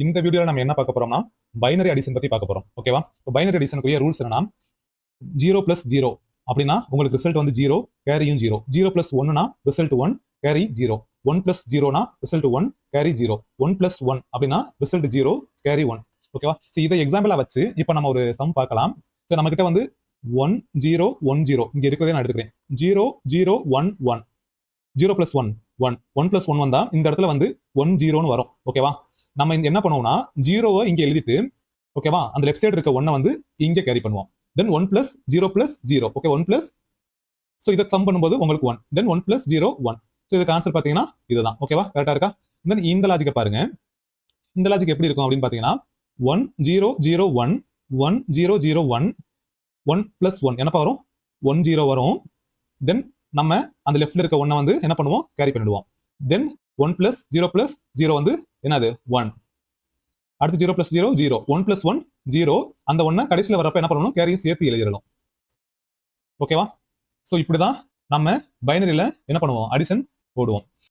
இந்த வீடியோல நம்ம என்ன பார்க்க போறோம்னா பைனரி அடிஷன் பத்தி பார்க்க போறோம். ஓகேவா? இப்போ பைனரி அடிஷனுக்குரிய ரூல்ஸ் என்னன்னா 0 + 0 அப்படின்னா உங்களுக்கு ரிசல்ட் வந்து 0, கேரியும் 0. 0 + 1னா ரிசல்ட் 1, கேரி 0. 1 + 0னா ரிசல்ட் 1, கேரி 0. 1 + 1 அப்படின்னா ரிசல்ட் 0, கேரி 1. ஓகேவா? சோ இதை எக்ஸாம்பிளா வச்சு இப்போ நம்ம ஒரு சம் பார்க்கலாம். சோ நம்ம கிட்ட வந்து 1 0 1 0 இங்க இருக்கிறதே நான் எடுத்துக்கிறேன். 0 0 1 1 0 + 1 1 1 + 1 வந்தா இந்த இடத்துல வந்து 1 0ன்னு வரும். ஓகேவா? நம்ம இங்க என்ன பண்ணுவோம்னா 0வை இங்க எழுதிட்டு ஓகேவா அந்த லெஃப்ட் சைடு இருக்க 1 வந்து இங்க கேரி பண்ணுவோம். தென் 1 + 0 + 0 ஓகே 1 + சோ இத சம் பண்ணும்போது உங்களுக்கு 1 தென் 1 + 0 1 சோ இதுக்கு ஆன்சர் பாத்தீங்கன்னா இதுதான். ஓகேவா? கரெக்ட்டா இருக்கா? தென் இந்த லாஜிக்க பாருங்க. இந்த லாஜிக் எப்படி இருக்கும் அப்படின்னு பாத்தீங்கன்னா 1 0 0 1 1 0 0 1 1 + 1 என்னப்பா வரும் 1 0 வரும். தென் நம்ம அந்த லெஃப்ட்ல இருக்க 1 வந்து என்ன பண்ணுவோம் கேரி பண்ணிடுவோம். தென் 1 + 0 + 0 வந்து என்னது 1. அடுத்து 0 + 0 0 1 + 1 0 அந்த 1 கடைசில வரப்ப என்ன பண்ணணும் கேரியும் சேர்த்து எழுதிடணும். ஓகேவா? சோ இப்படிதான் நம்ம பைனரியில என்ன பண்ணுவோம் அடிஷன் போடுவோம்.